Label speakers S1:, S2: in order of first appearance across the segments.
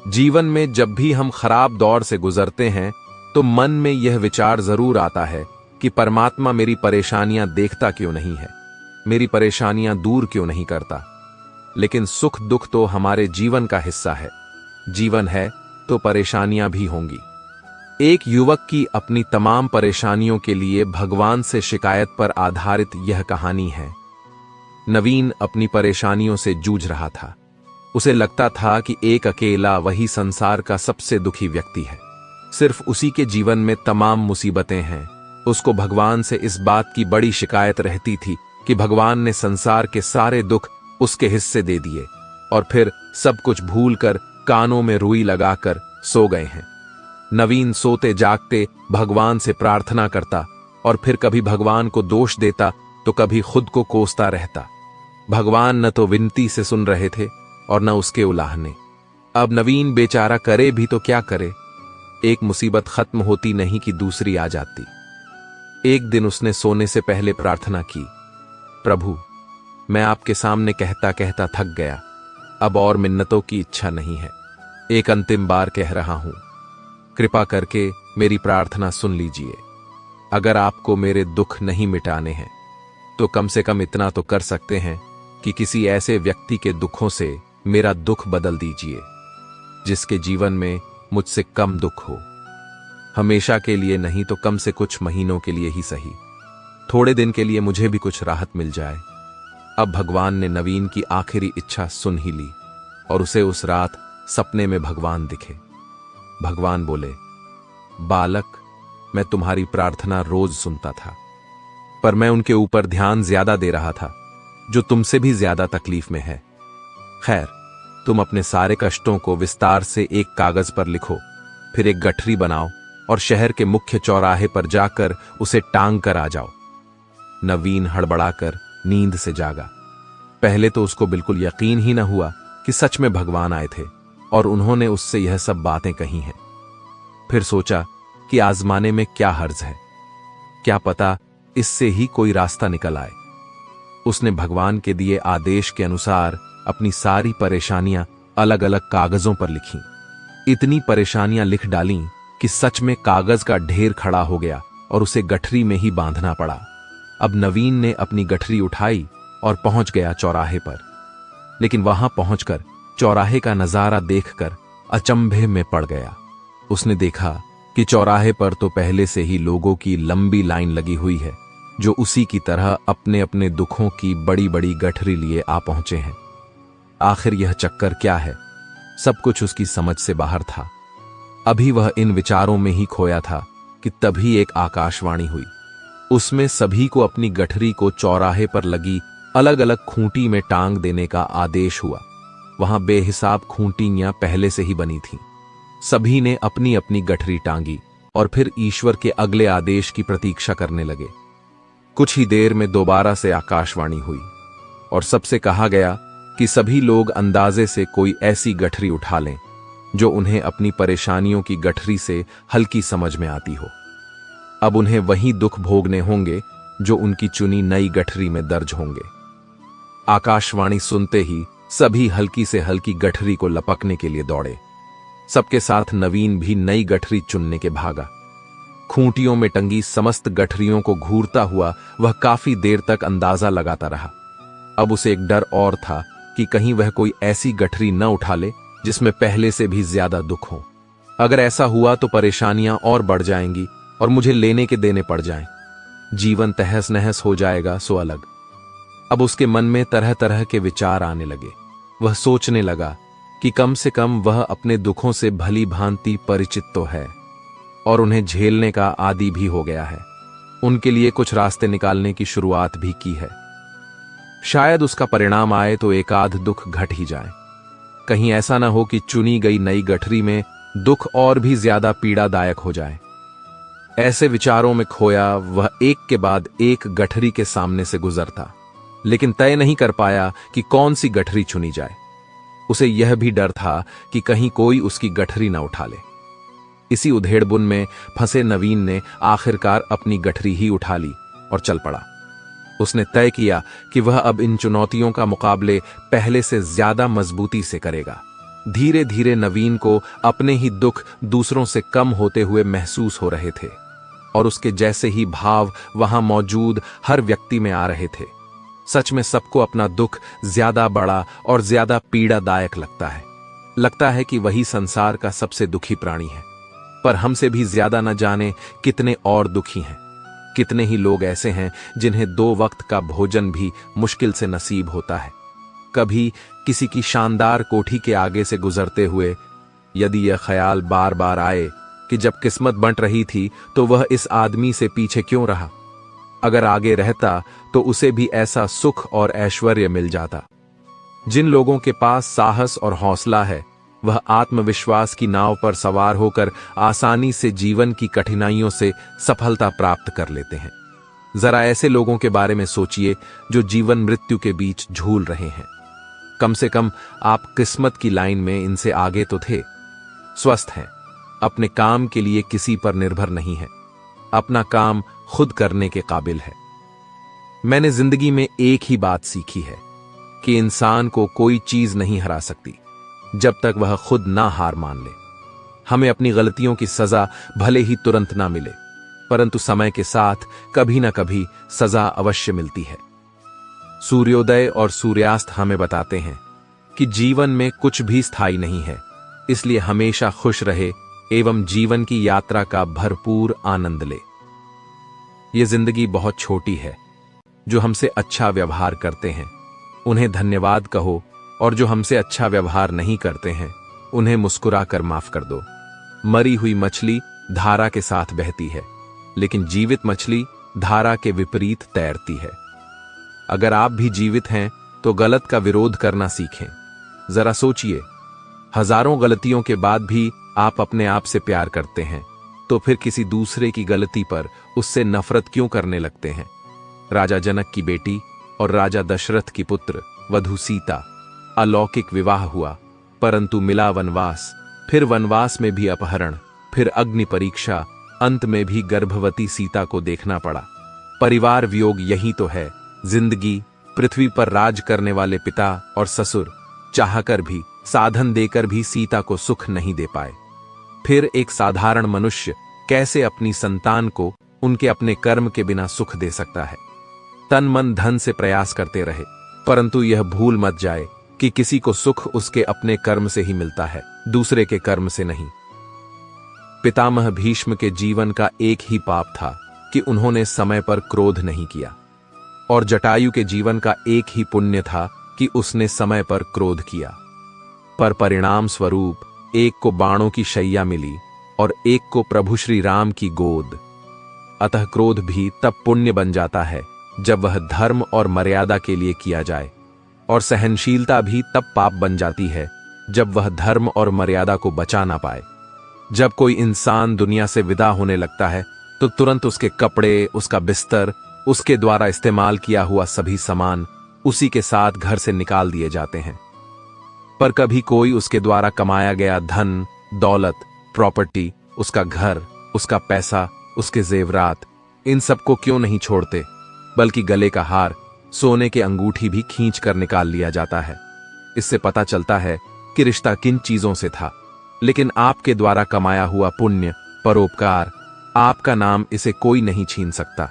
S1: जीवन में जब भी हम खराब दौर से गुजरते हैं तो मन में यह विचार जरूर आता है कि परमात्मा मेरी परेशानियां देखता क्यों नहीं है, मेरी परेशानियां दूर क्यों नहीं करता। लेकिन सुख दुख तो हमारे जीवन का हिस्सा है। जीवन है तो परेशानियां भी होंगी। एक युवक की अपनी तमाम परेशानियों के लिए भगवान से शिकायत पर आधारित यह कहानी है। नवीन अपनी परेशानियों से जूझ रहा था। उसे लगता था कि एक अकेला वही संसार का सबसे दुखी व्यक्ति है। सिर्फ उसी के जीवन में तमाम मुसीबतें हैं। उसको भगवान से इस बात की बड़ी शिकायत रहती थी कि भगवान ने संसार के सारे दुख उसके हिस्से दे दिए और फिर सब कुछ भूलकर कानों में रुई लगाकर सो गए हैं। नवीन सोते जागते भगवान से प्रार्थना करता और फिर कभी भगवान को दोष देता तो कभी खुद को कोसता रहता। भगवान न तो विनती से सुन रहे थे और न उसके उलाहने। अब नवीन बेचारा करे भी तो क्या करे। एक मुसीबत खत्म होती नहीं कि दूसरी आ जाती। एक दिन उसने सोने से पहले प्रार्थना की, प्रभु, मैं आपके सामने कहता कहता थक गया। अब और मिन्नतों की इच्छा नहीं है। एक अंतिम बार कह रहा हूं, कृपा करके मेरी प्रार्थना सुन लीजिए। अगर आपको मेरे दुख नहीं मिटाने हैं तो कम से कम इतना तो कर सकते हैं कि किसी ऐसे व्यक्ति के दुखों से मेरा दुख बदल दीजिए जिसके जीवन में मुझसे कम दुख हो। हमेशा के लिए नहीं तो कम से कुछ महीनों के लिए ही सही। थोड़े दिन के लिए मुझे भी कुछ राहत मिल जाए। अब भगवान ने नवीन की आखिरी इच्छा सुन ही ली और उसे उस रात सपने में भगवान दिखे। भगवान बोले, बालक, मैं तुम्हारी प्रार्थना रोज सुनता था, पर मैं उनके ऊपर ध्यान ज्यादा दे रहा था जो तुमसे भी ज्यादा तकलीफ में है। खैर, तुम अपने सारे कष्टों को विस्तार से एक कागज पर लिखो, फिर एक गठरी बनाओ और शहर के मुख्य चौराहे पर जाकर उसे टांग कर आ जाओ। नवीन हड़बड़ाकर नींद से जागा। पहले तो उसको बिल्कुल यकीन ही न हुआ कि सच में भगवान आए थे और उन्होंने उससे यह सब बातें कही हैं। फिर सोचा कि आजमाने में क्या हर्ज है, क्या पता इससे ही कोई रास्ता निकल आए। उसने भगवान के दिए आदेश के अनुसार अपनी सारी परेशानियां अलग अलग कागजों पर लिखीं। इतनी परेशानियां लिख डालीं कि सच में कागज का ढेर खड़ा हो गया और उसे गठरी में ही बांधना पड़ा। अब नवीन ने अपनी गठरी उठाई और पहुंच गया चौराहे पर। लेकिन वहां पहुंचकर चौराहे का नजारा देखकर अचंभे में पड़ गया। उसने देखा कि चौराहे पर तो पहले से ही लोगों की लंबी लाइन लगी हुई है जो उसी की तरह अपने अपने दुखों की बड़ी बड़ी गठरी लिए आ पहुंचे हैं। आखिर यह चक्कर क्या है? सब कुछ उसकी समझ से बाहर था। अभी वह इन विचारों में ही खोया था कि तभी एक आकाशवाणी हुई। उसमें सभी को अपनी गठरी को चौराहे पर लगी अलग अलग खूंटी में टांग देने का आदेश हुआ। वहां बेहिसाब खूंटियां पहले से ही बनी थीं। सभी ने अपनी अपनी गठरी टांगी और फिर ईश्वर के अगले आदेश की प्रतीक्षा करने लगे। कुछ ही देर में दोबारा से आकाशवाणी हुई और सबसे कहा गया कि सभी लोग अंदाजे से कोई ऐसी गठरी उठा लें जो उन्हें अपनी परेशानियों की गठरी से हल्की समझ में आती हो। अब उन्हें वही दुख भोगने होंगे जो उनकी चुनी नई गठरी में दर्ज होंगे। आकाशवाणी सुनते ही सभी हल्की से हल्की गठरी को लपकने के लिए दौड़े। सबके साथ नवीन भी नई गठरी चुनने के भागा। खूंटियों में टंगी समस्त गठरियों को घूरता हुआ वह काफी देर तक अंदाजा लगाता रहा। अब उसे एक डर और था कि कहीं वह कोई ऐसी गठरी न उठा ले जिसमें पहले से भी ज्यादा दुख हो। अगर ऐसा हुआ तो परेशानियां और बढ़ जाएंगी और मुझे लेने के देने पड़ जाएं। जीवन तहस नहस हो जाएगा सो अलग। अब उसके मन में तरह तरह के विचार आने लगे। वह सोचने लगा कि कम से कम वह अपने दुखों से भली भांति परिचित तो है और उन्हें झेलने का आदी भी हो गया है। उनके लिए कुछ रास्ते निकालने की शुरुआत भी की है। शायद उसका परिणाम आए तो एक आध दुख घट ही जाए। कहीं ऐसा ना हो कि चुनी गई नई गठरी में दुख और भी ज्यादा पीड़ादायक हो जाए। ऐसे विचारों में खोया वह एक के बाद एक गठरी के सामने से गुजरता, लेकिन तय नहीं कर पाया कि कौन सी गठरी चुनी जाए। उसे यह भी डर था कि कहीं कोई उसकी गठरी ना उठा ले। इसी उधेड़बुन में फंसे नवीन ने आखिरकार अपनी गठरी ही उठा ली और चल पड़ा। उसने तय किया कि वह अब इन चुनौतियों का मुकाबले पहले से ज्यादा मजबूती से करेगा। धीरे धीरे नवीन को अपने ही दुख दूसरों से कम होते हुए महसूस हो रहे थे और उसके जैसे ही भाव वहां मौजूद हर व्यक्ति में आ रहे थे। सच में सबको अपना दुख ज्यादा बड़ा और ज्यादा पीड़ादायक लगता है कि वही संसार का सबसे दुखी प्राणी है। पर हमसे भी ज्यादा न जाने कितने और दुखी हैं। कितने ही लोग ऐसे हैं जिन्हें 2 वक्त का भोजन भी मुश्किल से नसीब होता है। कभी किसी की शानदार कोठी के आगे से गुजरते हुए यदि यह ख्याल बार बार आए कि जब किस्मत बंट रही थी तो वह इस आदमी से पीछे क्यों रहा, अगर आगे रहता तो उसे भी ऐसा सुख और ऐश्वर्य मिल जाता। जिन लोगों के पास साहस और हौसला है वह आत्मविश्वास की नाव पर सवार होकर आसानी से जीवन की कठिनाइयों से सफलता प्राप्त कर लेते हैं। जरा ऐसे लोगों के बारे में सोचिए जो जीवन मृत्यु के बीच झूल रहे हैं। कम से कम आप किस्मत की लाइन में इनसे आगे तो थे। स्वस्थ हैं, अपने काम के लिए किसी पर निर्भर नहीं है, अपना काम खुद करने के काबिल है। मैंने जिंदगी में एक ही बात सीखी है कि इंसान को कोई चीज नहीं हरा सकती जब तक वह खुद ना हार मान ले। हमें अपनी गलतियों की सजा भले ही तुरंत ना मिले, परंतु समय के साथ कभी ना कभी सजा अवश्य मिलती है। सूर्योदय और सूर्यास्त हमें बताते हैं कि जीवन में कुछ भी स्थायी नहीं है, इसलिए हमेशा खुश रहे एवं जीवन की यात्रा का भरपूर आनंद ले। ये जिंदगी बहुत छोटी है। जो हमसे अच्छा व्यवहार करते हैं उन्हें धन्यवाद कहो और जो हमसे अच्छा व्यवहार नहीं करते हैं उन्हें मुस्कुरा कर माफ कर दो। मरी हुई मछली धारा के साथ बहती है, लेकिन जीवित मछली धारा के विपरीत तैरती है। अगर आप भी जीवित हैं तो गलत का विरोध करना सीखें। जरा सोचिए, हजारों गलतियों के बाद भी आप अपने आप से प्यार करते हैं, तो फिर किसी दूसरे की गलती पर उससे नफरत क्यों करने लगते हैं। राजा जनक की बेटी और राजा दशरथ की पुत्र वधू सीता, अलौकिक विवाह हुआ, परंतु मिला वनवास, फिर वनवास में भी अपहरण, फिर अग्नि परीक्षा, अंत में भी गर्भवती सीता को देखना पड़ा। परिवार वियोग यही तो है जिंदगी। पृथ्वी पर राज करने वाले पिता और ससुर चाहकर भी, साधन देकर भी सीता को सुख नहीं दे पाए। फिर एक साधारण मनुष्य कैसे अपनी संतान को उनके अपने कर्म के बिना सुख दे सकता है। तन मन धन से प्रयास करते रहे, परंतु यह भूल मत जाए कि किसी को सुख उसके अपने कर्म से ही मिलता है, दूसरे के कर्म से नहीं। पितामह भीष्म के जीवन का एक ही पाप था कि उन्होंने समय पर क्रोध नहीं किया, और जटायु के जीवन का एक ही पुण्य था कि उसने समय पर क्रोध किया। पर परिणाम स्वरूप एक को बाणों की शैया मिली और एक को प्रभु श्री राम की गोद। अतः क्रोध भी तब पुण्य बन जाता है जब वह धर्म और मर्यादा के लिए किया जाए, और सहनशीलता भी तब पाप बन जाती है जब वह धर्म और मर्यादा को बचा ना पाए। जब कोई इंसान दुनिया से विदा होने लगता है तो तुरंत उसके कपड़े, उसका बिस्तर, उसके द्वारा इस्तेमाल किया हुआ सभी सामान उसी के साथ घर से निकाल दिए जाते हैं। पर कभी कोई उसके द्वारा कमाया गया धन, दौलत, प्रॉपर्टी, उसका घर, उसका पैसा, उसके जेवरात, इन सबको क्यों नहीं छोड़ते, बल्कि गले का हार, सोने के अंगूठी भी खींच कर निकाल लिया जाता है। इससे पता चलता है कि रिश्ता किन चीजों से था। लेकिन आपके द्वारा कमाया हुआ पुण्य, परोपकार, आपका नाम इसे कोई नहीं छीन सकता।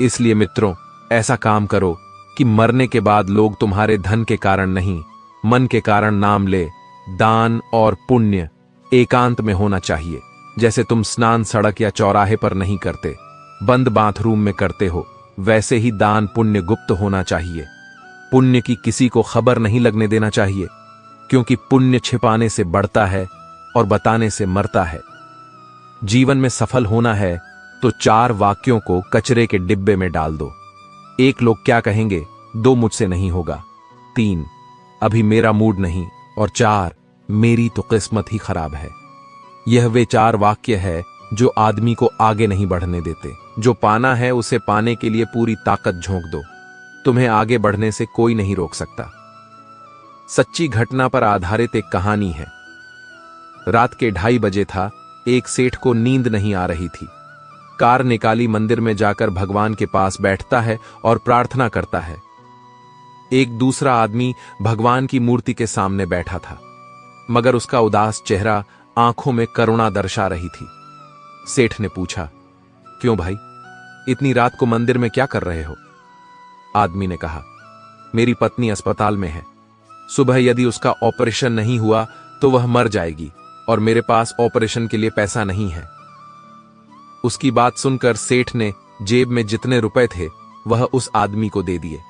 S1: इसलिए मित्रों, ऐसा काम करो कि मरने के बाद लोग तुम्हारे धन के कारण नहीं, मन के कारण नाम ले। दान और पुण्य एकांत में होना चाहिए। जैसे तुम स्नान सड़क या चौराहे पर नहीं करते, बंद बाथरूम में करते हो, वैसे ही दान पुण्य गुप्त होना चाहिए। पुण्य की किसी को खबर नहीं लगने देना चाहिए, क्योंकि पुण्य छिपाने से बढ़ता है और बताने से मरता है। जीवन में सफल होना है तो 4 वाक्यों को कचरे के डिब्बे में डाल दो। 1 लोग क्या कहेंगे, 2 मुझसे नहीं होगा, 3 अभी मेरा मूड नहीं, और 4 मेरी तो किस्मत ही खराब है। यह वे 4 वाक्य है जो आदमी को आगे नहीं बढ़ने देते। जो पाना है उसे पाने के लिए पूरी ताकत झोंक दो, तुम्हें आगे बढ़ने से कोई नहीं रोक सकता। सच्ची घटना पर आधारित एक कहानी है। रात के 2:30 बजे था। एक सेठ को नींद नहीं आ रही थी। कार निकाली, मंदिर में जाकर भगवान के पास बैठता है और प्रार्थना करता है। एक दूसरा आदमी भगवान की मूर्ति के सामने बैठा था। मगर उसका उदास चेहरा आंखों में करुणा दर्शा रही थी। सेठ ने पूछा, क्यों भाई, इतनी रात को मंदिर में क्या कर रहे हो? आदमी ने कहा, मेरी पत्नी अस्पताल में है। सुबह यदि उसका ऑपरेशन नहीं हुआ तो वह मर जाएगी और मेरे पास ऑपरेशन के लिए पैसा नहीं है। उसकी बात सुनकर सेठ ने जेब में जितने रुपए थे वह उस आदमी को दे दिए।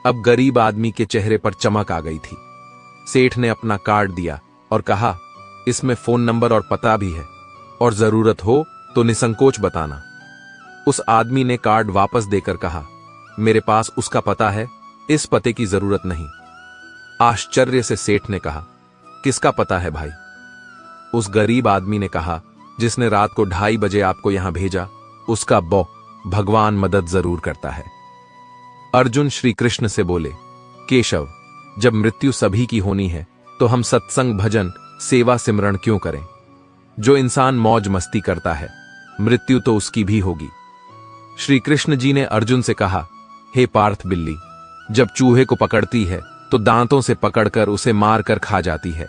S1: अब गरीब आदमी के चेहरे पर चमक आ गई थी। सेठ ने अपना कार्ड दिया और कहा, इसमें फोन नंबर और पता भी है और जरूरत हो तो निसंकोच बताना। उस आदमी ने कार्ड वापस देकर कहा, मेरे पास उसका पता है, इस पते की जरूरत नहीं। आश्चर्य से सेठ ने कहा, किसका पता है भाई? उस गरीब आदमी ने कहा, जिसने रात को 2:30 बजे आपको यहां भेजा, उसका भगवान मदद जरूर करता है। अर्जुन श्री कृष्ण से बोले, केशव, जब मृत्यु सभी की होनी है तो हम सत्संग, भजन, सेवा, सिमरण क्यों करें? जो इंसान मौज मस्ती करता है, मृत्यु तो उसकी भी होगी। श्री कृष्ण जी ने अर्जुन से कहा, हे पार्थ बिल्ली, जब चूहे को पकड़ती है तो दांतों से पकड़कर उसे मारकर खा जाती है,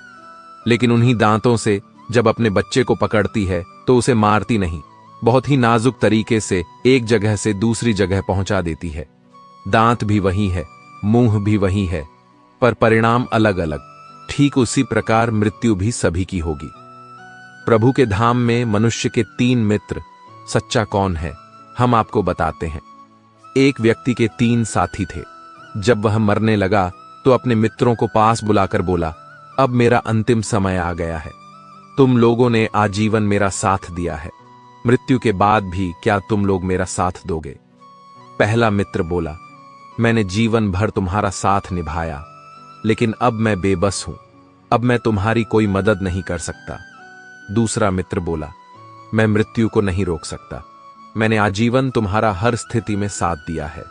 S1: लेकिन उन्हीं दांतों से जब अपने बच्चे को पकड़ती है तो उसे मारती नहीं, बहुत ही नाजुक तरीके से एक जगह से दूसरी जगह पहुंचा देती है। दांत भी वही है, मुंह भी वही है, पर परिणाम अलग अलग। ठीक उसी प्रकार मृत्यु भी सभी की होगी। प्रभु के धाम में मनुष्य के 3 मित्र सच्चा कौन है, हम आपको बताते हैं। एक व्यक्ति के 3 साथी थे। जब वह मरने लगा तो अपने मित्रों को पास बुलाकर बोला, अब मेरा अंतिम समय आ गया है। तुम लोगों ने आजीवन मेरा साथ दिया है, मृत्यु के बाद भी क्या तुम लोग मेरा साथ दोगे? पहला मित्र बोला, मैंने जीवन भर तुम्हारा साथ निभाया, लेकिन अब मैं बेबस हूं, अब मैं तुम्हारी कोई मदद नहीं कर सकता। दूसरा मित्र बोला, मैं मृत्यु को नहीं रोक सकता, मैंने आजीवन तुम्हारा हर स्थिति में साथ दिया है,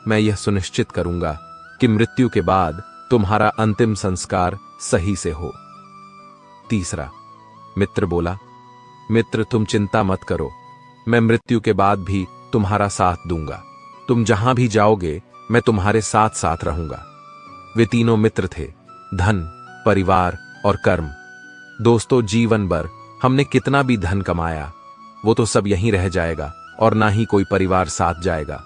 S1: मैं यह सुनिश्चित करूंगा कि मृत्यु के बाद तुम्हारा अंतिम संस्कार सही से हो। तीसरा मित्र बोला, मित्र तुम चिंता मत करो, मैं मृत्यु के बाद भी तुम्हारा साथ दूंगा, तुम जहां भी जाओगे मैं तुम्हारे साथ साथ रहूंगा। वे तीनों मित्र थे, धन, परिवार और कर्म। दोस्तों, जीवन भर हमने कितना भी धन कमाया, वो तो सब यहीं रह जाएगा और ना ही कोई परिवार साथ जाएगा।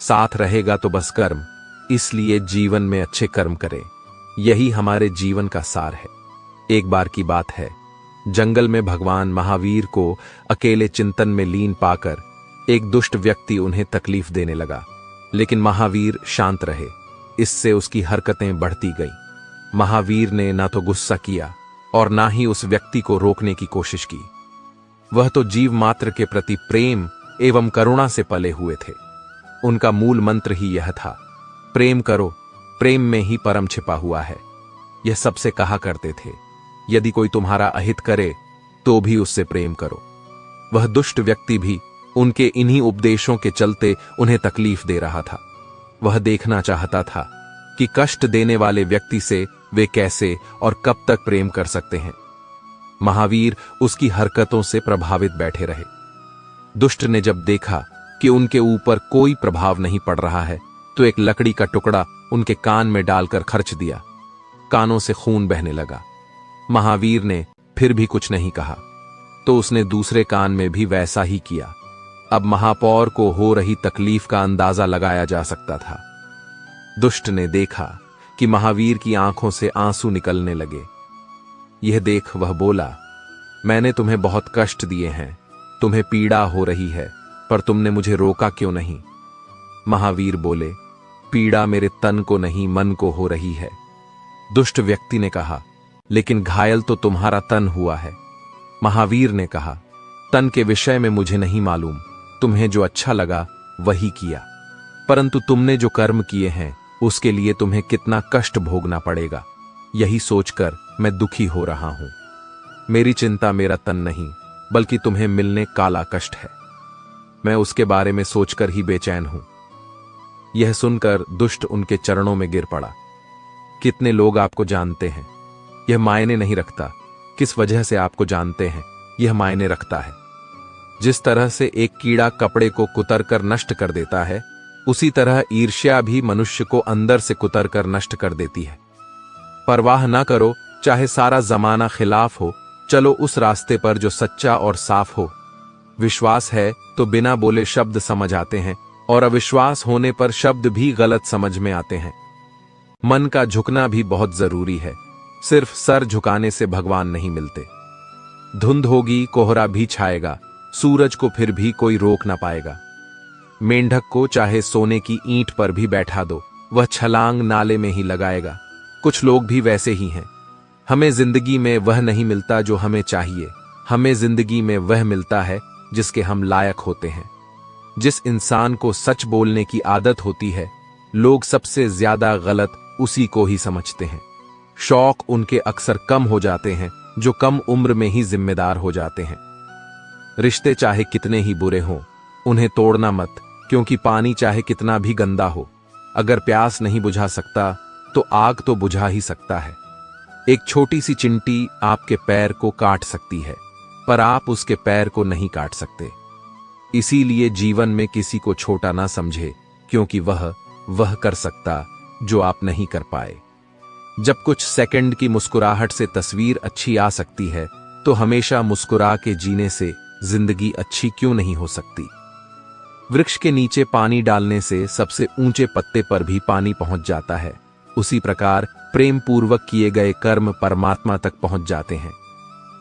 S1: साथ रहेगा तो बस कर्म, इसलिए जीवन में अच्छे कर्म करें, यही हमारे जीवन का सार है। एक बार की बात है, जंगल में भगवान महावीर को अकेले चिंतन में लीन पाकर एक दुष्ट व्यक्ति उन्हें तकलीफ देने लगा, लेकिन महावीर शांत रहे। इससे उसकी हरकतें बढ़ती गईं। महावीर ने ना तो गुस्सा किया और ना ही उस व्यक्ति को रोकने की कोशिश की। वह तो जीव मात्र के प्रति प्रेम एवं करुणा से पले हुए थे। उनका मूल मंत्र ही यह था, प्रेम करो, प्रेम में ही परम छिपा हुआ है। यह सबसे कहा करते थे, यदि कोई तुम्हारा अहित करे तो भी उससे प्रेम करो। वह दुष्ट व्यक्ति भी उनके इन्हीं उपदेशों के चलते उन्हें तकलीफ दे रहा था। वह देखना चाहता था कि कष्ट देने वाले व्यक्ति से वे कैसे और कब तक प्रेम कर सकते हैं। महावीर उसकी हरकतों से प्रभावित बैठे रहे। दुष्ट ने जब देखा कि उनके ऊपर कोई प्रभाव नहीं पड़ रहा है, तो एक लकड़ी का टुकड़ा उनके कान में डालकर खर्च दिया। कानों से खून बहने लगा। महावीर ने फिर भी कुछ नहीं कहा, तो उसने दूसरे कान में भी वैसा ही किया। अब महापौर को हो रही तकलीफ का अंदाजा लगाया जा सकता था। दुष्ट ने देखा कि महावीर की आंखों से आंसू निकलने लगे। यह देख वह बोला, मैंने तुम्हें बहुत कष्ट दिए हैं, तुम्हें पीड़ा हो रही है, पर तुमने मुझे रोका क्यों नहीं? महावीर बोले, पीड़ा मेरे तन को नहीं मन को हो रही है। दुष्ट व्यक्ति ने कहा, लेकिन घायल तो तुम्हारा तन हुआ है। महावीर ने कहा, तन के विषय में मुझे नहीं मालूम, तुम्हें जो अच्छा लगा वही किया, परंतु तुमने जो कर्म किए हैं उसके लिए तुम्हें कितना कष्ट भोगना पड़ेगा, यही सोचकर मैं दुखी हो रहा हूं। मेरी चिंता मेरा तन नहीं, बल्कि तुम्हें मिलने काला कष्ट है। मैं उसके बारे में सोचकर ही बेचैन हूं। यह सुनकर दुष्ट उनके चरणों में गिर पड़ा। कितने लोग आपको जानते हैं, यह मायने नहीं रखता, किस वजह से आपको जानते हैं यह मायने रखता है। जिस तरह से एक कीड़ा कपड़े को कुतर कर नष्ट कर देता है, उसी तरह ईर्ष्या भी मनुष्य को अंदर से कुतर कर नष्ट कर देती है। परवाह न करो चाहे सारा जमाना खिलाफ हो, चलो उस रास्ते पर जो सच्चा और साफ हो। विश्वास है तो बिना बोले शब्द समझ आते हैं, और अविश्वास होने पर शब्द भी गलत समझ में आते हैं। मन का झुकना भी बहुत जरूरी है। सिर्फ सर झुकाने से भगवान नहीं मिलते। धुंध होगी, कोहरा भी छाएगा, सूरज को फिर भी कोई रोक ना पाएगा। मेंढक को चाहे सोने की ईंट पर भी बैठा दो, वह छलांग नाले में ही लगाएगा। कुछ लोग भी वैसे ही हैं। हमें जिंदगी में वह नहीं मिलता जो हमें चाहिए, हमें जिंदगी में वह मिलता है जिसके हम लायक होते हैं। जिस इंसान को सच बोलने की आदत होती है, लोग सबसे ज्यादा गलत उसी को ही समझते हैं। शौक उनके अक्सर कम हो जाते हैं जो कम उम्र में ही जिम्मेदार हो जाते हैं। रिश्ते चाहे कितने ही बुरे हों, उन्हें तोड़ना मत, क्योंकि पानी चाहे कितना भी गंदा हो, अगर प्यास नहीं बुझा सकता तो आग तो बुझा ही सकता है। एक छोटी सी चिंटी आपके पैर को काट सकती है, पर आप उसके पैर को नहीं काट सकते। इसीलिए जीवन में किसी को छोटा ना समझे, क्योंकि वह कर सकता जो आप नहीं कर पाए। जब कुछ सेकंड की मुस्कुराहट से तस्वीर अच्छी आ सकती है, तो हमेशा मुस्कुरा के जीने से जिंदगी अच्छी क्यों नहीं हो सकती। वृक्ष के नीचे पानी डालने से सबसे ऊंचे पत्ते पर भी पानी पहुंच जाता है। उसी प्रकार प्रेम पूर्वक किए गए कर्म परमात्मा तक पहुंच जाते हैं।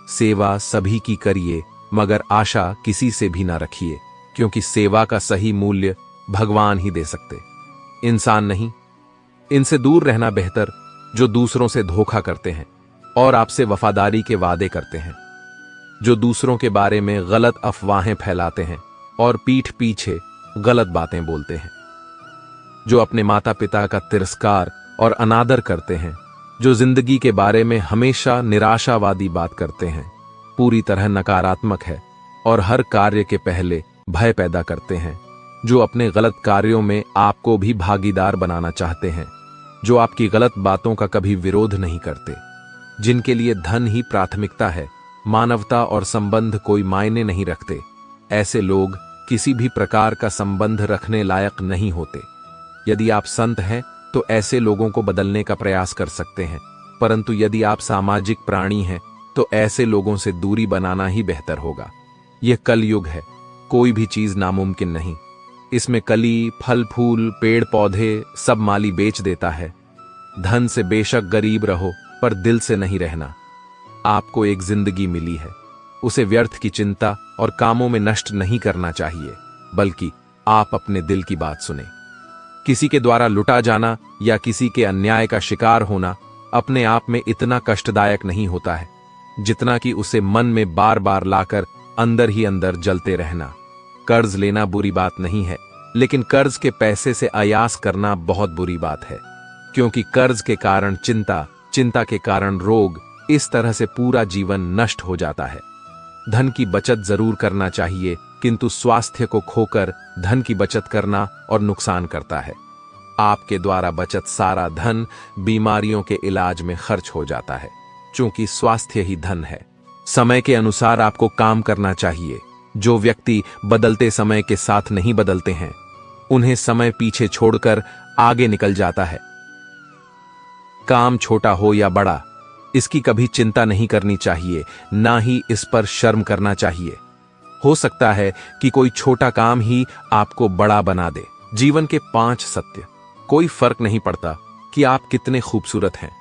S1: सेवा सभी की करिए, मगर आशा किसी से भी ना रखिए, क्योंकि सेवा का सही मूल्य भगवान ही दे सकते, इंसान नहीं। इनसे दूर रहना बेहतर जो दूसरों से धोखा करते हैं और आपसे वफादारी के वादे करते हैं, जो दूसरों के बारे में गलत अफवाहें फैलाते हैं और पीठ पीछे गलत बातें बोलते हैं, जो अपने माता पिता का तिरस्कार और अनादर करते हैं, जो जिंदगी के बारे में हमेशा निराशावादी बात करते हैं, पूरी तरह नकारात्मक है और हर कार्य के पहले भय पैदा करते हैं, जो अपने गलत कार्यों में आपको भी भागीदार बनाना चाहते हैं, जो आपकी गलत बातों का कभी विरोध नहीं करते, जिनके लिए धन ही प्राथमिकता है, मानवता और संबंध कोई मायने नहीं रखते। ऐसे लोग किसी भी प्रकार का संबंध रखने लायक नहीं होते। यदि आप संत हैं तो ऐसे लोगों को बदलने का प्रयास कर सकते हैं, परंतु यदि आप सामाजिक प्राणी हैं तो ऐसे लोगों से दूरी बनाना ही बेहतर होगा। यह कलयुग है, कोई भी चीज नामुमकिन नहीं। इसमें कली, फल फूल, पेड़ पौधे सब माली बेच देता है। धन से बेशक गरीब रहो, पर दिल से नहीं रहना। आपको एक जिंदगी मिली है, उसे व्यर्थ की चिंता और कामों में नष्ट नहीं करना चाहिए, बल्कि आप अपने दिल की बात सुने। किसी के द्वारा लुटा जाना या किसी के अन्याय का शिकार होना अपने आप में इतना कष्टदायक नहीं होता है, जितना कि उसे मन में बार बार लाकर अंदर ही अंदर जलते रहना। कर्ज लेना बुरी बात नहीं है, लेकिन कर्ज के पैसे से अयास करना बहुत बुरी बात है, क्योंकि कर्ज के कारण चिंता, चिंता के कारण रोग, इस तरह से पूरा जीवन नष्ट हो जाता है। धन की बचत जरूर करना चाहिए, किंतु स्वास्थ्य को खोकर धन की बचत करना और नुकसान करता है। आपके द्वारा बचत सारा धन बीमारियों के इलाज में खर्च हो जाता है, क्योंकि स्वास्थ्य ही धन है। समय के अनुसार आपको काम करना चाहिए। जो व्यक्ति बदलते समय के साथ नहीं बदलते हैं, उन्हें समय पीछे छोड़कर आगे निकल जाता है। काम छोटा हो या बड़ा, इसकी कभी चिंता नहीं करनी चाहिए, ना ही इस पर शर्म करना चाहिए। हो सकता है कि कोई छोटा काम ही आपको बड़ा बना दे। जीवन के 5 सत्य। कोई फर्क नहीं पड़ता कि आप कितने खूबसूरत हैं,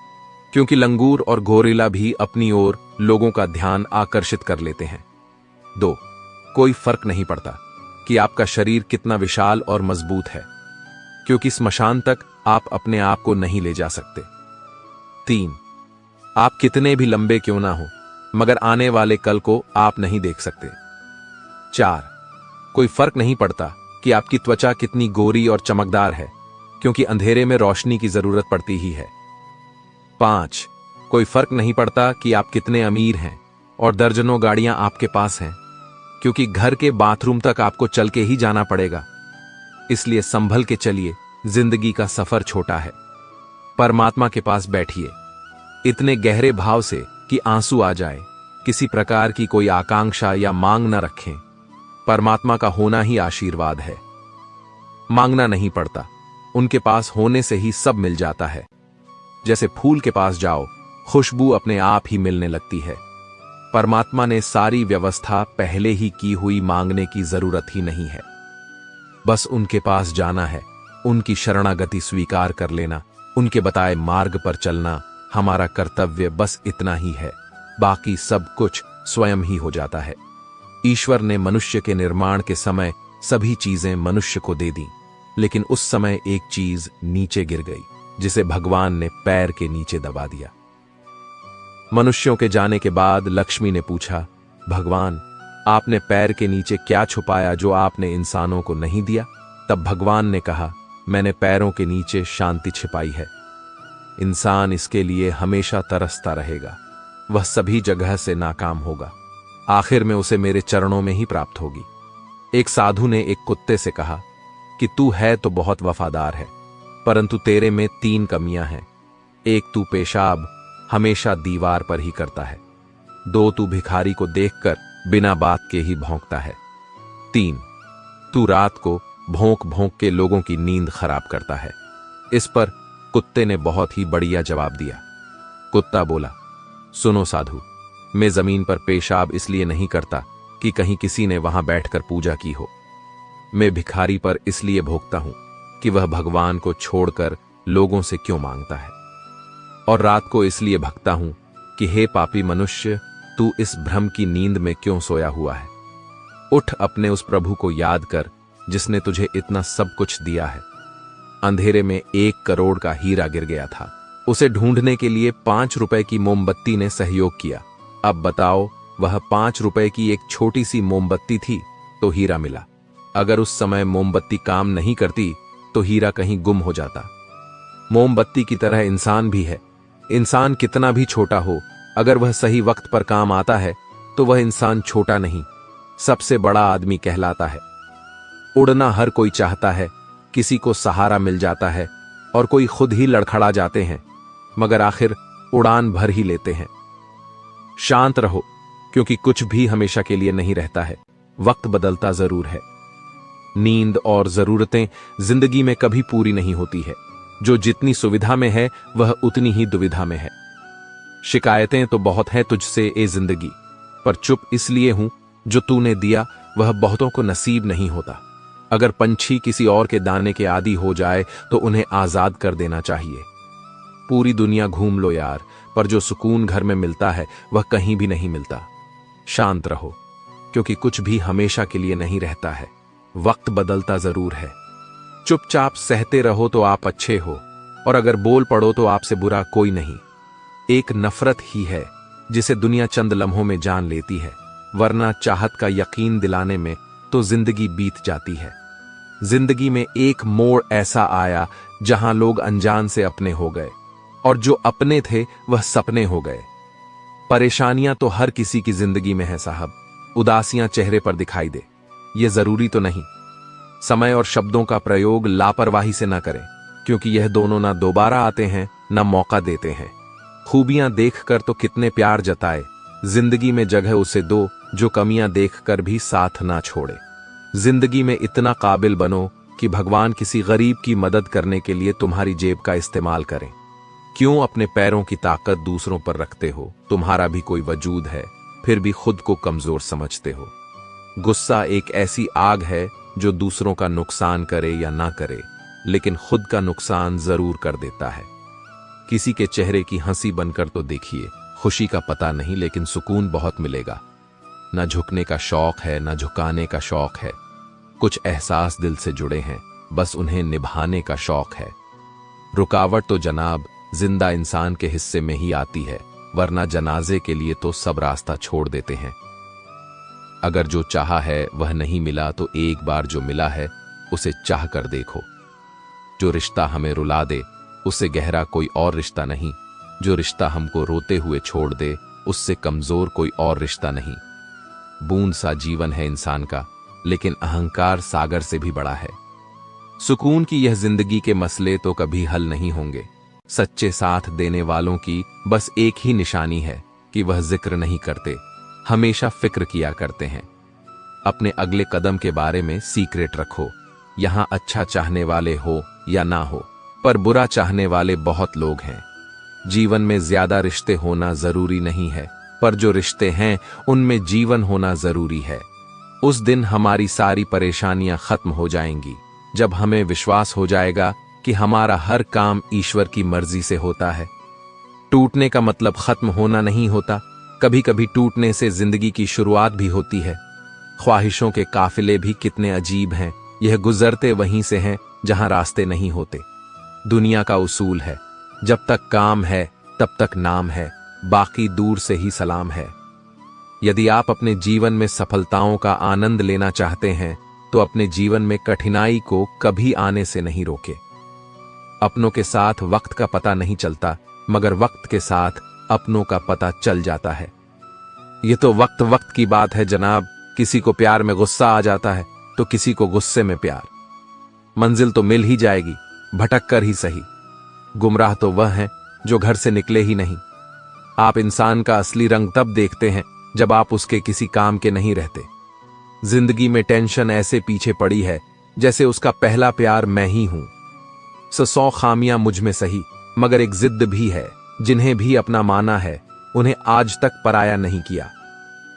S1: क्योंकि लंगूर और गोरिल्ला भी अपनी ओर लोगों का ध्यान आकर्षित कर लेते हैं। 2. कोई फर्क नहीं पड़ता कि आपका शरीर कितना विशाल और मजबूत है, क्योंकि स्मशान तक आप अपने आप को नहीं ले जा सकते। 3. आप कितने भी लंबे क्यों ना हो, मगर आने वाले कल को आप नहीं देख सकते। 4. कोई फर्क नहीं पड़ता कि आपकी त्वचा कितनी गोरी और चमकदार है, क्योंकि अंधेरे में रोशनी की जरूरत पड़ती ही है। 5. कोई फर्क नहीं पड़ता कि आप कितने अमीर हैं और दर्जनों गाड़ियां आपके पास हैं, क्योंकि घर के बाथरूम तक आपको चल के ही जाना पड़ेगा। इसलिए संभल के चलिए, जिंदगी का सफर छोटा है। परमात्मा के पास बैठिए, इतने गहरे भाव से कि आंसू आ जाए। किसी प्रकार की कोई आकांक्षा या मांग न रखें। परमात्मा का होना ही आशीर्वाद है। मांगना नहीं पड़ता, उनके पास होने से ही सब मिल जाता है। जैसे फूल के पास जाओ, खुशबू अपने आप ही मिलने लगती है। परमात्मा ने सारी व्यवस्था पहले ही की हुई, मांगने की जरूरत ही नहीं है। बस उनके पास जाना है, उनकी शरणागति स्वीकार कर लेना, उनके बताए मार्ग पर चलना हमारा कर्तव्य, बस इतना ही है। बाकी सब कुछ स्वयं ही हो जाता है। ईश्वर ने मनुष्य के निर्माण के समय सभी चीजें मनुष्य को दे दी, लेकिन उस समय एक चीज नीचे गिर गई, जिसे भगवान ने पैर के नीचे दबा दिया। मनुष्यों के जाने के बाद लक्ष्मी ने पूछा, भगवान आपने पैर के नीचे क्या छुपाया जो आपने इंसानों को नहीं दिया? तब भगवान ने कहा, मैंने पैरों के नीचे शांति छिपाई है। इंसान इसके लिए हमेशा तरसता रहेगा, वह सभी जगह से नाकाम होगा, आखिर में उसे मेरे चरणों में ही प्राप्त होगी। एक साधु ने एक कुत्ते से कहा कि तू है तो बहुत वफादार है, परंतु तेरे में 3 कमियां हैं। 1, तू पेशाब हमेशा दीवार पर ही करता है। 2, तू भिखारी को देखकर बिना बात के ही भौंकता है। 3, तू रात को भौंक भौंक के लोगों की नींद खराब करता है। इस पर कुत्ते ने बहुत ही बढ़िया जवाब दिया। कुत्ता बोला, सुनो साधु, मैं जमीन पर पेशाब इसलिए नहीं करता कि कहीं किसी ने वहां बैठकर पूजा की हो। मैं भिखारी पर इसलिए भोगता हूं कि वह भगवान को छोड़कर लोगों से क्यों मांगता है। और रात को इसलिए भगता हूं कि हे पापी मनुष्य, तू इस भ्रम की नींद में क्यों सोया हुआ है। उठ, अपने उस प्रभु को याद कर जिसने तुझे इतना सब कुछ दिया है। अंधेरे में 1 करोड़ का हीरा गिर गया था, उसे ढूंढने के लिए 5 रुपए की मोमबत्ती ने सहयोग किया। अब बताओ, वह 5 रुपए की एक छोटी सी मोमबत्ती थी तो हीरा मिला। अगर उस समय मोमबत्ती काम नहीं करती तो हीरा कहीं गुम हो जाता। मोमबत्ती की तरह इंसान भी है। इंसान कितना भी छोटा हो, अगर वह सही वक्त पर काम आता है तो वह इंसान छोटा नहीं, सबसे बड़ा आदमी कहलाता है। उड़ना हर कोई चाहता है, किसी को सहारा मिल जाता है और कोई खुद ही लड़खड़ा जाते हैं, मगर आखिर उड़ान भर ही लेते हैं। शांत रहो, क्योंकि कुछ भी हमेशा के लिए नहीं रहता है, वक्त बदलता जरूर है। नींद और जरूरतें जिंदगी में कभी पूरी नहीं होती है। जो जितनी सुविधा में है वह उतनी ही दुविधा में है। शिकायतें तो बहुत हैं तुझसे ए जिंदगी, पर चुप इसलिए हूं जो तूने दिया वह बहुतों को नसीब नहीं होता। अगर पंछी किसी और के दाने के आदी हो जाए तो उन्हें आजाद कर देना चाहिए। पूरी दुनिया घूम लो यार, पर जो सुकून घर में मिलता है वह कहीं भी नहीं मिलता। शांत रहो, क्योंकि कुछ भी हमेशा के लिए नहीं रहता है, वक्त बदलता जरूर है। चुपचाप सहते रहो तो आप अच्छे हो, और अगर बोल पड़ो तो आपसे बुरा कोई नहीं। एक नफरत ही है जिसे दुनिया चंद लम्हों में जान लेती है, वरना चाहत का यकीन दिलाने में तो जिंदगी बीत जाती है। जिंदगी में एक मोड़ ऐसा आया जहां लोग अनजान से अपने हो गए, और जो अपने थे वह सपने हो गए। परेशानियां तो हर किसी की जिंदगी में है साहब, उदासियां चेहरे पर दिखाई दे ये जरूरी तो नहीं। समय और शब्दों का प्रयोग लापरवाही से न करें, क्योंकि यह दोनों ना दोबारा आते हैं न मौका देते हैं। खूबियां देखकर तो कितने प्यार जताए, जिंदगी में जगह उसे दो जो कमियां देखकर भी साथ ना छोड़े। जिंदगी में इतना काबिल बनो कि भगवान किसी गरीब की मदद करने के लिए तुम्हारी जेब का इस्तेमाल करें। क्यों अपने पैरों की ताकत दूसरों पर रखते हो? तुम्हारा भी कोई वजूद है, फिर भी खुद को कमजोर समझते हो। गुस्सा एक ऐसी आग है जो दूसरों का नुकसान करे या ना करे, लेकिन खुद का नुकसान जरूर कर देता है। किसी के चेहरे की हंसी बनकर तो देखिए, खुशी का पता नहीं लेकिन सुकून बहुत मिलेगा। न झुकने का शौक है न झुकाने का शौक है, कुछ एहसास दिल से जुड़े हैं, बस उन्हें निभाने का शौक है। रुकावट तो जनाब जिंदा इंसान के हिस्से में ही आती है, वरना जनाजे के लिए तो सब रास्ता छोड़ देते हैं। अगर जो चाहा है वह नहीं मिला तो एक बार जो मिला है उसे चाह कर देखो। जो रिश्ता हमें रुला दे उससे गहरा कोई और रिश्ता नहीं, जो रिश्ता हमको रोते हुए छोड़ दे उससे कमजोर कोई और रिश्ता नहीं। बूंद सा जीवन है इंसान का, लेकिन अहंकार सागर से भी बड़ा है। सुकून की यह जिंदगी के मसले तो कभी हल नहीं होंगे। सच्चे साथ देने वालों की बस एक ही निशानी है कि वह जिक्र नहीं करते, हमेशा फिक्र किया करते हैं। अपने अगले कदम के बारे में सीक्रेट रखो। यहां अच्छा चाहने वाले हो या ना हो, पर बुरा चाहने वाले बहुत लोग हैं। जीवन में ज्यादा रिश्ते होना जरूरी नहीं है, पर जो रिश्ते हैं उनमें जीवन होना जरूरी है। उस दिन हमारी सारी परेशानियां खत्म हो जाएंगी, जब हमें विश्वास हो जाएगा कि हमारा हर काम ईश्वर की मर्जी से होता है। टूटने का मतलब खत्म होना नहीं होता, कभी कभी टूटने से जिंदगी की शुरुआत भी होती है। ख्वाहिशों के काफिले भी कितने अजीब हैं, यह गुजरते वहीं से हैं जहां रास्ते नहीं होते। दुनिया का उसूल है, जब तक काम है तब तक नाम है, बाकी दूर से ही सलाम है। यदि आप अपने जीवन में सफलताओं का आनंद लेना चाहते हैं तो अपने जीवन में कठिनाई को कभी आने से नहीं रोके। अपनों के साथ वक्त का पता नहीं चलता, मगर वक्त के साथ अपनों का पता चल जाता है। यह तो वक्त वक्त की बात है जनाब, किसी को प्यार में गुस्सा आ जाता है तो किसी को गुस्से में प्यार। मंजिल तो मिल ही जाएगी, भटक कर ही सही। गुमराह तो वह है जो घर से निकले ही नहीं। आप इंसान का असली रंग तब देखते हैं जब आप उसके किसी काम के नहीं रहते। जिंदगी में टेंशन ऐसे पीछे पड़ी है जैसे उसका पहला प्यार मैं ही हूं। 100 खामियां मुझ में सही, मगर एक जिद भी है, जिन्हें भी अपना माना है उन्हें आज तक पराया नहीं किया।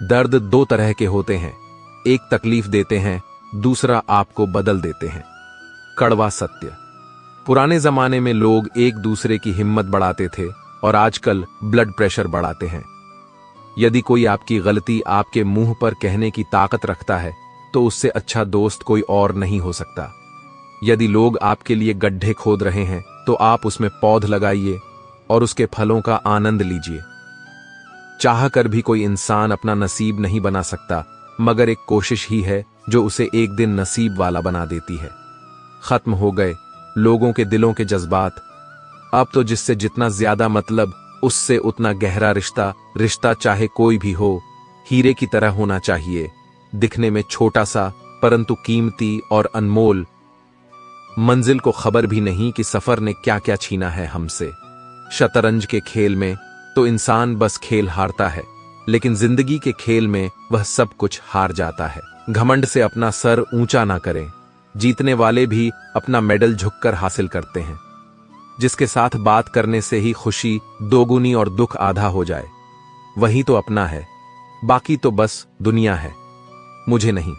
S1: दर्द दो तरह के होते हैं, एक तकलीफ देते हैं, दूसरा आपको बदल देते हैं। कड़वा सत्य। पुराने जमाने में लोग एक दूसरे की हिम्मत बढ़ाते थे और आजकल ब्लड प्रेशर बढ़ाते हैं। यदि कोई आपकी गलती आपके मुंह पर कहने की ताकत रखता है तो उससे अच्छा दोस्त कोई और नहीं हो सकता। यदि लोग आपके लिए गड्ढे खोद रहे हैं तो आप उसमें पौध लगाइए और उसके फलों का आनंद लीजिए। चाह कर भी कोई इंसान अपना नसीब नहीं बना सकता, मगर एक कोशिश ही है जो उसे एक दिन नसीब वाला बना देती है। खत्म हो गए लोगों के दिलों के जज्बात। अब तो जिससे जितना ज्यादा मतलब उससे उतना गहरा रिश्ता। रिश्ता चाहे कोई भी हो, हीरे की तरह होना चाहिए, दिखने में छोटा सा परंतु कीमती और अनमोल। मंजिल को खबर भी नहीं कि सफर ने क्या क्या छीना है हमसे। शतरंज के खेल में तो इंसान बस खेल हारता है, लेकिन जिंदगी के खेल में वह सब कुछ हार जाता है। घमंड से अपना सर ऊंचा ना करें, जीतने वाले भी अपना मेडल झुककर हासिल करते हैं। जिसके साथ बात करने से ही खुशी दोगुनी और दुख आधा हो जाए, वही तो अपना है, बाकी तो बस दुनिया है। मुझे नहीं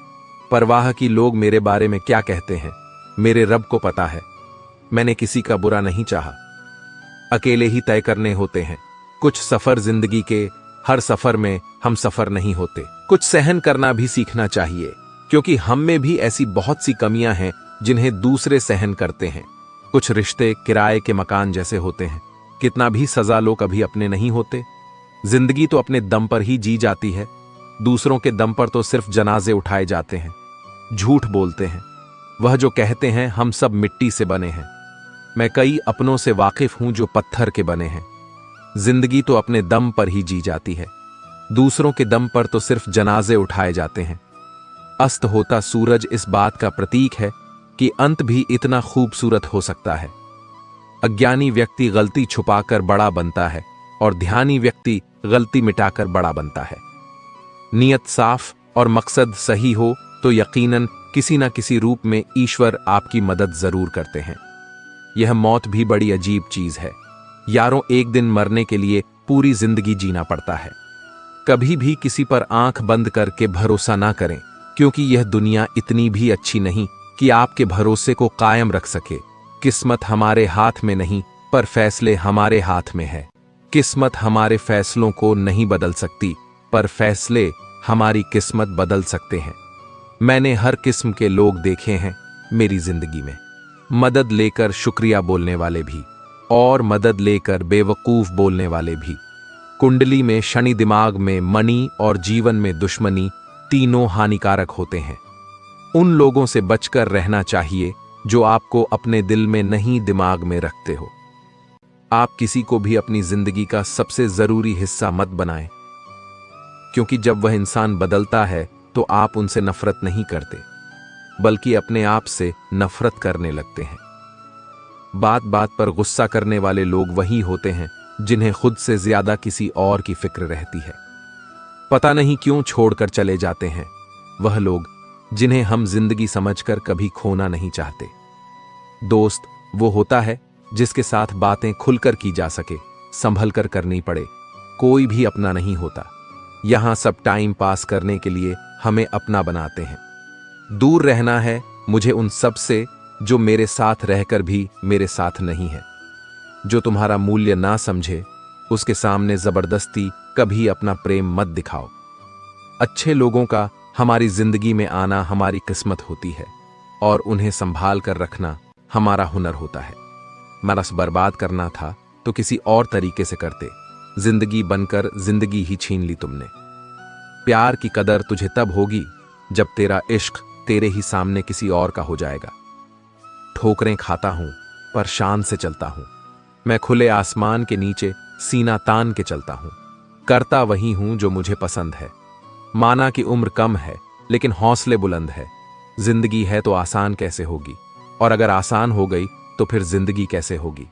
S1: परवाह कि लोग मेरे बारे में क्या कहते हैं, मेरे रब को पता है। मैंने किसी का बुरा नहीं चाहा, अकेले ही तय करने होते हैं कुछ सफर जिंदगी के। हर सफर में हम सफर नहीं होते। कुछ सहन करना भी सीखना चाहिए, क्योंकि हम में भी ऐसी बहुत सी कमियां हैं जिन्हें दूसरे सहन करते हैं। कुछ रिश्ते किराए के मकान जैसे होते हैं, कितना भी सजा लो कभी अपने नहीं होते। जिंदगी तो अपने दम पर ही जी जाती है, दूसरों के दम पर तो सिर्फ जनाजे उठाए जाते हैं। झूठ बोलते हैं वह जो कहते हैं हम सब मिट्टी से बने हैं। मैं कई अपनों से वाकिफ हूं जो पत्थर के बने हैं। जिंदगी तो अपने दम पर ही जी जाती है, दूसरों के दम पर तो सिर्फ जनाजे उठाए जाते हैं। अस्त होता सूरज इस बात का प्रतीक है कि अंत भी इतना खूबसूरत हो सकता है। अज्ञानी व्यक्ति गलती छुपाकर बड़ा बनता है और ध्यानी व्यक्ति गलती मिटाकर बड़ा बनता है। नियत साफ और मकसद सही हो तो यकीनन किसी न किसी रूप में ईश्वर आपकी मदद जरूर करते हैं। यह मौत भी बड़ी अजीब चीज है यारों, एक दिन मरने के लिए पूरी जिंदगी जीना पड़ता है। कभी भी किसी पर आंख बंद करके भरोसा ना करें, क्योंकि यह दुनिया इतनी भी अच्छी नहीं कि आपके भरोसे को कायम रख सके। किस्मत हमारे हाथ में नहीं, पर फैसले हमारे हाथ में है। किस्मत हमारे फैसलों को नहीं बदल सकती, पर फैसले हमारी किस्मत बदल सकते हैं। मैंने हर किस्म के लोग देखे हैं मेरी जिंदगी में, मदद लेकर शुक्रिया बोलने वाले भी और मदद लेकर बेवकूफ बोलने वाले भी। कुंडली में शनि, दिमाग में मनी और जीवन में दुश्मनी, तीनों हानिकारक होते हैं। उन लोगों से बचकर रहना चाहिए जो आपको अपने दिल में नहीं दिमाग में रखते हो। आप किसी को भी अपनी जिंदगी का सबसे जरूरी हिस्सा मत बनाएं, क्योंकि जब वह इंसान बदलता है तो आप उनसे नफरत नहीं करते, बल्कि अपने आप से नफरत करने लगते हैं। बात बात पर गुस्सा करने वाले लोग वही होते हैं जिन्हें खुद से ज्यादा किसी और की फिक्र रहती है। पता नहीं क्यों छोड़कर चले जाते हैं वह लोग जिन्हें हम जिंदगी समझकर कभी खोना नहीं चाहते। दोस्त वो होता है जिसके साथ बातें खुलकर की जा सके, संभल कर करनी पड़े। कोई भी अपना नहीं होता। यहां सब टाइम पास करने के लिए हमें अपना बनाते हैं। दूर रहना है मुझे उन सब से जो मेरे साथ रहकर भी मेरे साथ नहीं है। जो तुम्हारा मूल्य ना समझे उसके सामने जबरदस्ती कभी अपना प्रेम मत दिखाओ। अच्छे लोगों का हमारी जिंदगी में आना हमारी किस्मत होती है और उन्हें संभाल कर रखना हमारा हुनर होता है। मरस बर्बाद करना था तो किसी और तरीके से करते। जिंदगी बनकर जिंदगी ही छीन ली तुमने। प्यार की कदर तुझे तब होगी जब तेरा इश्क तेरे ही सामने किसी और का हो जाएगा। ठोकरें खाता हूं पर शान से चलता हूं। मैं खुले आसमान के नीचे सीना तान के चलता हूं। करता वही हूं जो मुझे पसंद है। माना कि उम्र कम है लेकिन हौसले बुलंद है। जिंदगी है तो आसान कैसे होगी, और अगर आसान हो गई तो फिर जिंदगी कैसे होगी।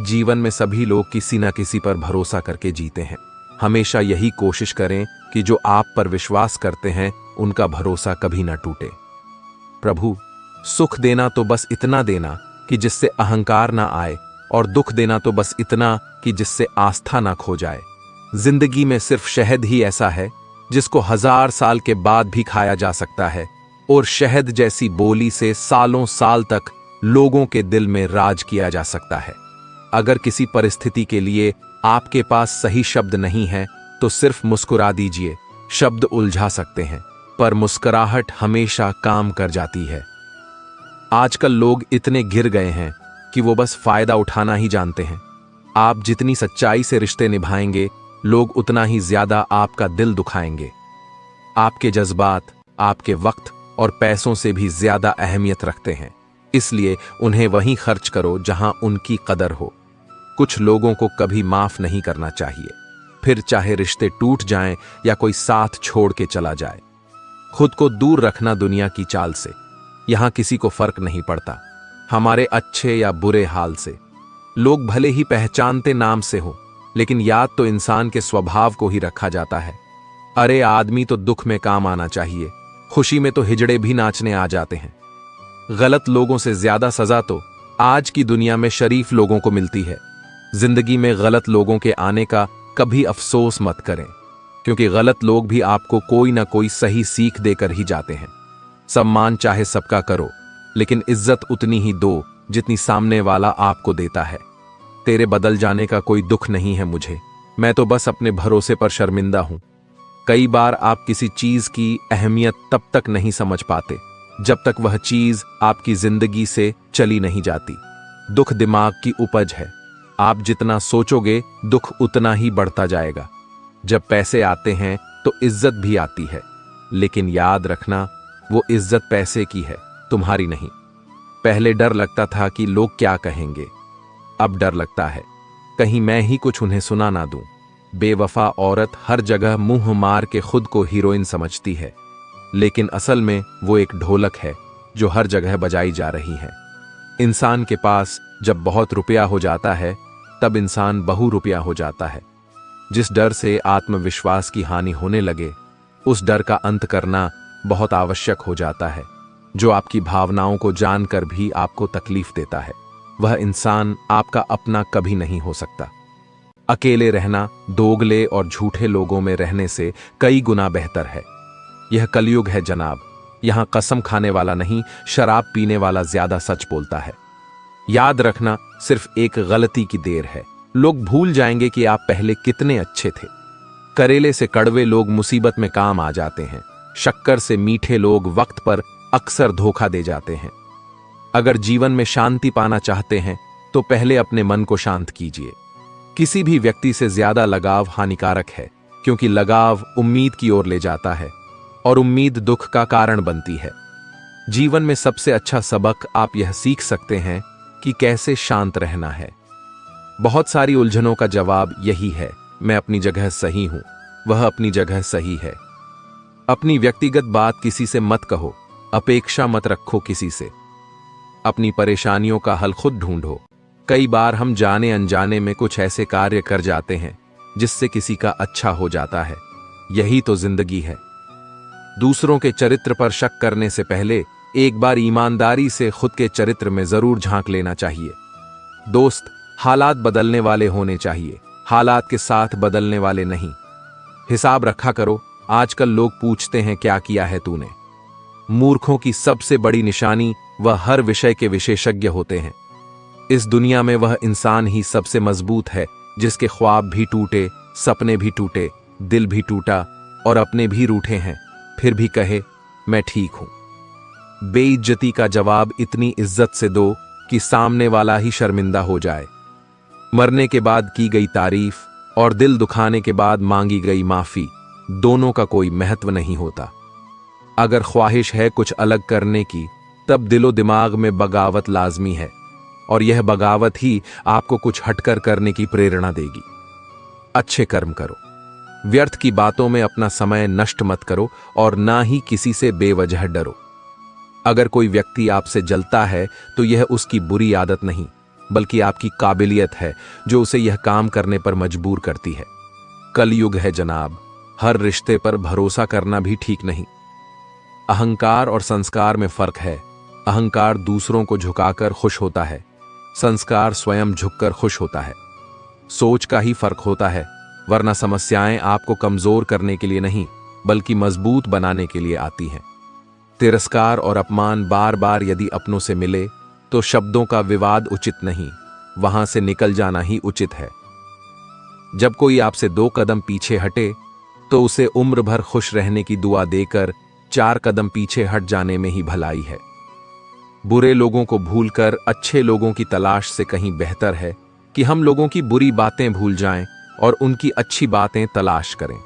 S1: जीवन में सभी लोग किसी न किसी पर भरोसा करके जीते हैं। हमेशा यही कोशिश करें कि जो आप पर विश्वास करते हैं उनका भरोसा कभी ना टूटे। प्रभु, सुख देना तो बस इतना देना कि जिससे अहंकार ना आए, और दुख देना तो बस इतना कि जिससे आस्था ना खो जाए। जिंदगी में सिर्फ शहद ही ऐसा है जिसको 1000 साल के बाद भी खाया जा सकता है, और शहद जैसी बोली से सालों साल तक लोगों के दिल में राज किया जा सकता है। अगर किसी परिस्थिति के लिए आपके पास सही शब्द नहीं है तो सिर्फ मुस्कुरा दीजिए। शब्द उलझा सकते हैं पर मुस्कुराहट हमेशा काम कर जाती है। आजकल लोग इतने गिर गए हैं कि वो बस फायदा उठाना ही जानते हैं। आप जितनी सच्चाई से रिश्ते निभाएंगे, लोग उतना ही ज्यादा आपका दिल दुखाएंगे। आपके जज्बात आपके वक्त और पैसों से भी ज्यादा अहमियत रखते हैं, इसलिए उन्हें वहीं खर्च करो जहां उनकी कदर हो। कुछ लोगों को कभी माफ नहीं करना चाहिए, फिर चाहे रिश्ते टूट जाएं या कोई साथ छोड़ के चला जाए। खुद को दूर रखना दुनिया की चाल से। यहां किसी को फर्क नहीं पड़ता हमारे अच्छे या बुरे हाल से। लोग भले ही पहचानते नाम से हो, लेकिन याद तो इंसान के स्वभाव को ही रखा जाता है। अरे आदमी तो दुख में काम आना चाहिए, खुशी में तो हिजड़े भी नाचने आ जाते हैं। गलत लोगों से ज्यादा सजा तो आज की दुनिया में शरीफ लोगों को मिलती है। जिंदगी में गलत लोगों के आने का कभी अफसोस मत करें, क्योंकि गलत लोग भी आपको कोई ना कोई सही सीख देकर ही जाते हैं। सम्मान चाहे सबका करो, लेकिन इज्जत उतनी ही दो जितनी सामने वाला आपको देता है। तेरे बदल जाने का कोई दुख नहीं है मुझे, मैं तो बस अपने भरोसे पर शर्मिंदा हूं। कई बार आप किसी चीज की अहमियत तब तक नहीं समझ पाते जब तक वह चीज आपकी जिंदगी से चली नहीं जाती। दुख दिमाग की उपज है। आप जितना सोचोगे दुख उतना ही बढ़ता जाएगा। जब पैसे आते हैं तो इज्जत भी आती है, लेकिन याद रखना वो इज्जत पैसे की है, तुम्हारी नहीं। पहले डर लगता था कि लोग क्या कहेंगे, अब डर लगता है कहीं मैं ही कुछ उन्हें सुना ना दूं। बेवफा औरत हर जगह मुंह मार के खुद को हीरोइन समझती है, लेकिन असल में वो एक ढोलक है जो हर जगह बजाई जा रही है। इंसान के पास जब बहुत रुपया हो जाता है तब इंसान बहुरुपया हो जाता है। जिस डर से आत्मविश्वास की हानि होने लगे, उस डर का अंत करना बहुत आवश्यक हो जाता है। जो आपकी भावनाओं को जानकर भी आपको तकलीफ देता है, वह इंसान आपका अपना कभी नहीं हो सकता। अकेले रहना दोगले और झूठे लोगों में रहने से कई गुना बेहतर है। यह कलयुग है जनाब, यहां कसम खाने वाला नहीं, शराब पीने वाला ज्यादा सच बोलता है। याद रखना सिर्फ एक गलती की देर है, लोग भूल जाएंगे कि आप पहले कितने अच्छे थे। करेले से कड़वे लोग मुसीबत में काम आ जाते हैं, शक्कर से मीठे लोग वक्त पर अक्सर धोखा दे जाते हैं। अगर जीवन में शांति पाना चाहते हैं तो पहले अपने मन को शांत कीजिए। किसी भी व्यक्ति से ज्यादा लगाव हानिकारक है, क्योंकि लगाव उम्मीद की ओर ले जाता है और उम्मीद दुख का कारण बनती है। जीवन में सबसे अच्छा सबक आप यह सीख सकते हैं कि कैसे शांत रहना है। बहुत सारी उलझनों का जवाब यही है, मैं अपनी जगह सही हूं, वह अपनी जगह सही है। अपनी व्यक्तिगत बात किसी से मत कहो, अपेक्षा मत रखो किसी से। अपनी परेशानियों का हल खुद ढूंढो। कई बार हम जाने अनजाने में कुछ ऐसे कार्य कर जाते हैं जिससे किसी का अच्छा हो जाता है। यही तो जिंदगी है। दूसरों के चरित्र पर शक करने से पहले एक बार ईमानदारी से खुद के चरित्र में जरूर झांक लेना चाहिए। दोस्त हालात बदलने वाले होने चाहिए, हालात के साथ बदलने वाले नहीं। हिसाब रखा करो। आजकल लोग पूछते हैं क्या किया है तूने। मूर्खों की सबसे बड़ी निशानी वह हर विषय के विशेषज्ञ होते हैं। इस दुनिया में वह इंसान ही सबसे मजबूत है जिसके ख्वाब भी टूटे, सपने भी टूटे, दिल भी टूटा और अपने भी रूठे हैं, फिर भी कहे मैं ठीक हूं। बेइज्जती का जवाब इतनी इज्जत से दो कि सामने वाला ही शर्मिंदा हो जाए। मरने के बाद की गई तारीफ और दिल दुखाने के बाद मांगी गई माफी, दोनों का कोई महत्व नहीं होता। अगर ख्वाहिश है कुछ अलग करने की, तब दिलो दिमाग में बगावत लाजमी है, और यह बगावत ही आपको कुछ हटकर करने की प्रेरणा देगी। अच्छे कर्म करो, व्यर्थ की बातों में अपना समय नष्ट मत करो और ना ही किसी से बेवजह डरो। अगर कोई व्यक्ति आपसे जलता है तो यह उसकी बुरी आदत नहीं, बल्कि आपकी काबिलियत है जो उसे यह काम करने पर मजबूर करती है। कलयुग है जनाब, हर रिश्ते पर भरोसा करना भी ठीक नहीं। अहंकार और संस्कार में फर्क है। अहंकार दूसरों को झुकाकर खुश होता है, संस्कार स्वयं झुककर खुश होता है। सोच का ही फर्क होता है, वरना समस्याएं आपको कमजोर करने के लिए नहीं बल्कि मजबूत बनाने के लिए आती हैं। तिरस्कार और अपमान बार बार यदि अपनों से मिले तो शब्दों का विवाद उचित नहीं, वहां से निकल जाना ही उचित है। जब कोई आपसे 2 कदम पीछे हटे तो उसे उम्र भर खुश रहने की दुआ देकर 4 कदम पीछे हट जाने में ही भलाई है। बुरे लोगों को भूलकर अच्छे लोगों की तलाश से कहीं बेहतर है कि हम लोगों की बुरी बातें भूल जाएं और उनकी अच्छी बातें तलाश करें।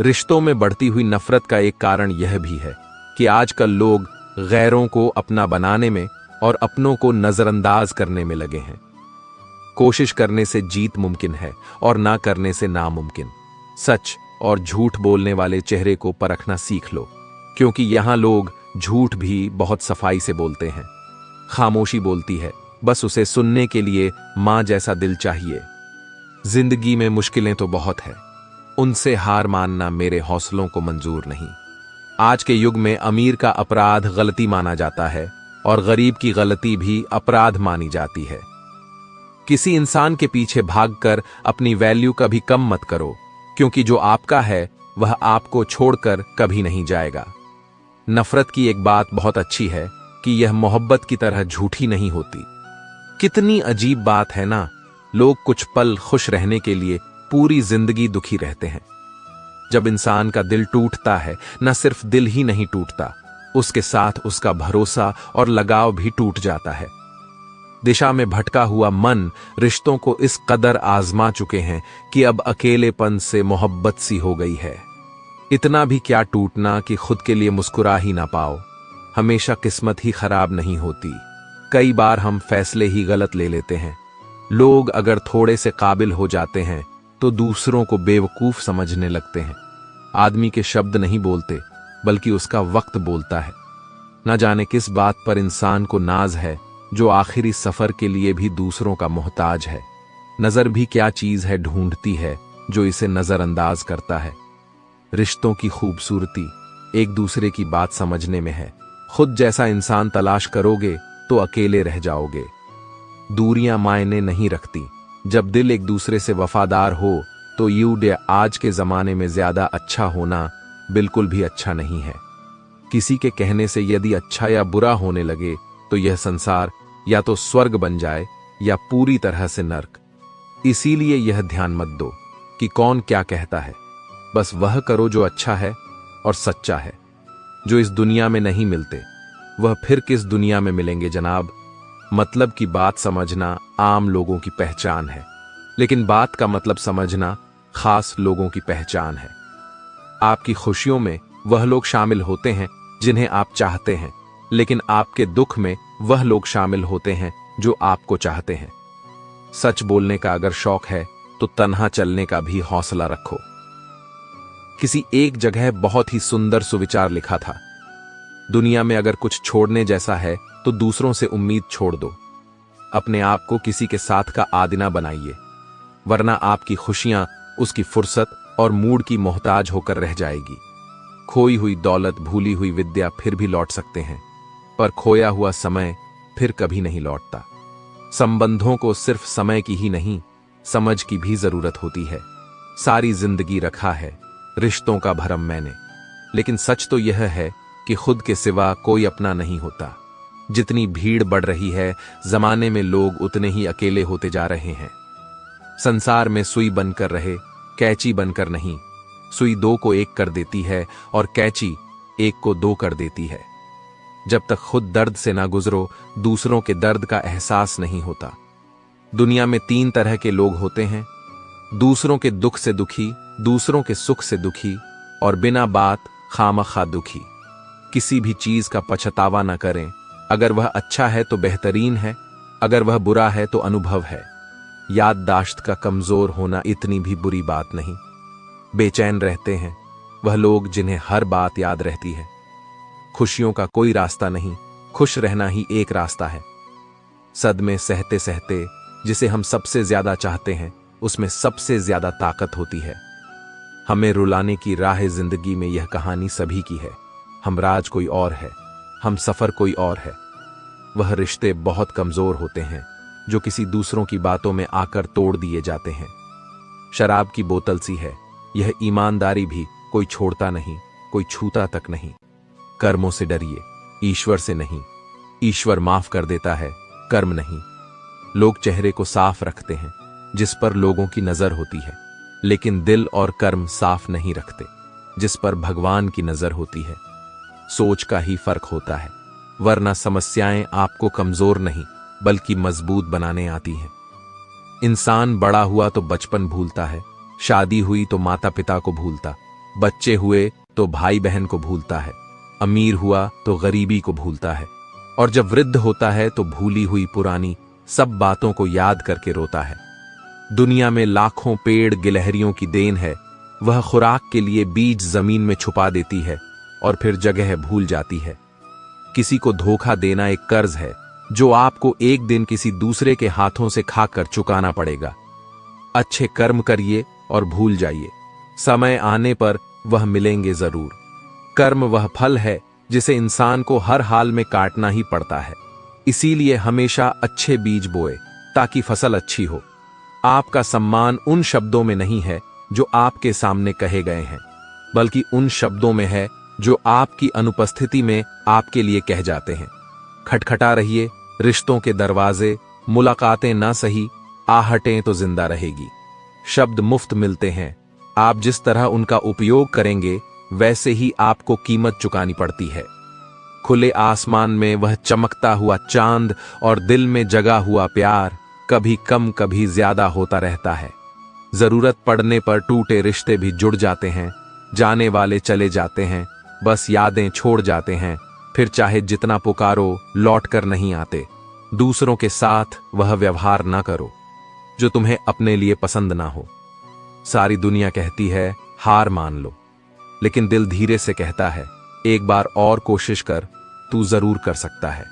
S1: रिश्तों में बढ़ती हुई नफरत का एक कारण यह भी है कि आजकल लोग गैरों को अपना बनाने में और अपनों को नजरअंदाज करने में लगे हैं। कोशिश करने से जीत मुमकिन है और ना करने से नामुमकिन। सच और झूठ बोलने वाले चेहरे को परखना सीख लो, क्योंकि यहां लोग झूठ भी बहुत सफाई से बोलते हैं। खामोशी बोलती है, बस उसे सुनने के लिए मां जैसा दिल चाहिए। जिंदगी में मुश्किलें तो बहुत है, उनसे हार मानना मेरे हौसलों को मंजूर नहीं। आज के युग में अमीर का अपराध गलती माना जाता है और गरीब की गलती भी अपराध मानी जाती है। किसी इंसान के पीछे भागकर अपनी वैल्यू कभी कम मत करो, क्योंकि जो आपका है वह आपको छोड़कर कभी नहीं जाएगा। नफरत की एक बात बहुत अच्छी है कि यह मोहब्बत की तरह झूठी नहीं होती। कितनी अजीब बात है ना, लोग कुछ पल खुश रहने के लिए पूरी जिंदगी दुखी रहते हैं। जब इंसान का दिल टूटता है, न सिर्फ दिल ही नहीं टूटता, उसके साथ उसका भरोसा और लगाव भी टूट जाता है। दिशा में भटका हुआ मन रिश्तों को इस कदर आजमा चुके हैं कि अब अकेलेपन से मोहब्बत सी हो गई है। इतना भी क्या टूटना कि खुद के लिए मुस्कुरा ही ना पाओ। हमेशा किस्मत ही खराब नहीं होती, कई बार हम फैसले ही गलत ले लेते हैं। लोग अगर थोड़े से काबिल हो जाते हैं तो दूसरों को बेवकूफ समझने लगते हैं। आदमी के शब्द नहीं बोलते, बल्कि उसका वक्त बोलता है। न जाने किस बात पर इंसान को नाज है जो आखिरी सफर के लिए भी दूसरों का मोहताज है। नजर भी क्या चीज है ढूंढती है जो इसे नजरअंदाज करता है। रिश्तों की खूबसूरती एक दूसरे की बात समझने में है। खुद जैसा इंसान तलाश करोगे तो अकेले रह जाओगे। दूरियां मायने नहीं रखती। जब दिल एक दूसरे से वफादार हो तो यूं आज के जमाने में ज्यादा अच्छा होना बिल्कुल भी अच्छा नहीं है। किसी के कहने से यदि अच्छा या बुरा होने लगे तो यह संसार या तो स्वर्ग बन जाए या पूरी तरह से नर्क। इसीलिए यह ध्यान मत दो कि कौन क्या कहता है, बस वह करो जो अच्छा है और सच्चा है। जो इस दुनिया में नहीं मिलते वह फिर किस दुनिया में मिलेंगे जनाब। मतलब की बात समझना आम लोगों की पहचान है, लेकिन बात का मतलब समझना खास लोगों की पहचान है। आपकी खुशियों में वह लोग शामिल होते हैं जिन्हें आप चाहते हैं, लेकिन आपके दुख में वह लोग शामिल होते हैं जो आपको चाहते हैं। सच बोलने का अगर शौक है तो तन्हा चलने का भी हौसला रखो। किसी एक जगह बहुत ही सुंदर सुविचार लिखा था, दुनिया में अगर कुछ छोड़ने जैसा है तो दूसरों से उम्मीद छोड़ दो। अपने आप को किसी के साथ का आदिना बनाइए, वरना आपकी खुशियां उसकी फुर्सत और मूड की मोहताज होकर रह जाएगी। खोई हुई दौलत, भूली हुई विद्या फिर भी लौट सकते हैं, पर खोया हुआ समय फिर कभी नहीं लौटता। संबंधों को सिर्फ समय की ही नहीं, समझ की भी जरूरत होती है। सारी जिंदगी रखा है रिश्तों का भरम मैंने, लेकिन सच तो यह है कि खुद के सिवा कोई अपना नहीं होता। जितनी भीड़ बढ़ रही है जमाने में लोग उतने ही अकेले होते जा रहे हैं। संसार में सुई बनकर रहे, कैंची बनकर नहीं। सुई दो को एक कर देती है और कैंची एक को दो कर देती है। जब तक खुद दर्द से ना गुजरो दूसरों के दर्द का एहसास नहीं होता। दुनिया में 3 तरह के लोग होते हैं, दूसरों के दुख से दुखी, दूसरों के सुख से दुखी और बिना बात खामखा दुखी। किसी भी चीज का पछतावा न करें। अगर वह अच्छा है तो बेहतरीन है, अगर वह बुरा है तो अनुभव है। याददाश्त का कमजोर होना इतनी भी बुरी बात नहीं। बेचैन रहते हैं वह लोग जिन्हें हर बात याद रहती है। खुशियों का कोई रास्ता नहीं, खुश रहना ही एक रास्ता है। सदमे सहते सहते जिसे हम सबसे ज्यादा चाहते हैं उसमें सबसे ज्यादा ताकत होती है। हमें रुलाने की राह जिंदगी में यह कहानी सभी की है। हम राज कोई और है, हम सफर कोई और है। वह रिश्ते बहुत कमजोर होते हैं जो किसी दूसरों की बातों में आकर तोड़ दिए जाते हैं। शराब की बोतल सी है यह ईमानदारी भी, कोई छोड़ता नहीं, कोई छूता तक नहीं। कर्मों से डरिए, ईश्वर से नहीं। ईश्वर माफ कर देता है, कर्म नहीं। लोग चेहरे को साफ रखते हैं जिस पर लोगों की नजर होती है, लेकिन दिल और कर्म साफ नहीं रखते जिस पर भगवान की नजर होती है। सोच का ही फर्क होता है, वरना समस्याएं आपको कमजोर नहीं बल्कि मजबूत बनाने आती हैं। इंसान बड़ा हुआ तो बचपन भूलता है, शादी हुई तो माता पिता को भूलता, बच्चे हुए तो भाई बहन को भूलता है, अमीर हुआ तो गरीबी को भूलता है, और जब वृद्ध होता है तो भूली हुई पुरानी सब बातों को याद करके रोता है। दुनिया में लाखों पेड़ गिलहरियों की देन है, वह खुराक के लिए बीज जमीन में छुपा देती है और फिर जगह भूल जाती है। किसी को धोखा देना एक कर्ज है जो आपको एक दिन किसी दूसरे के हाथों से खाकर चुकाना पड़ेगा। अच्छे कर्म करिए और भूल जाइए, समय आने पर वह मिलेंगे जरूर। कर्म वह फल है जिसे इंसान को हर हाल में काटना ही पड़ता है। इसीलिए हमेशा अच्छे बीज बोए ताकि फसल अच्छी हो। आपका सम्मान उन शब्दों में नहीं है जो आपके सामने कहे गए हैं, बल्कि उन शब्दों में है जो आपकी अनुपस्थिति में आपके लिए कह जाते हैं। खटखटा रहिए रिश्तों के दरवाजे, मुलाकातें ना सही, आहटें तो जिंदा रहेगी। शब्द मुफ्त मिलते हैं, आप जिस तरह उनका उपयोग करेंगे वैसे ही आपको कीमत चुकानी पड़ती है। खुले आसमान में वह चमकता हुआ चांद और दिल में जगा हुआ प्यार कभी कम कभी ज्यादा होता रहता है। जरूरत पड़ने पर टूटे रिश्ते भी जुड़ जाते हैं, जाने वाले चले जाते हैं, बस यादें छोड़ जाते हैं, फिर चाहे जितना पुकारो लौट कर नहीं आते। दूसरों के साथ वह व्यवहार ना करो जो तुम्हें अपने लिए पसंद ना हो। सारी दुनिया कहती है हार मान लो, लेकिन दिल धीरे से कहता है एक बार और कोशिश कर, तू जरूर कर सकता है।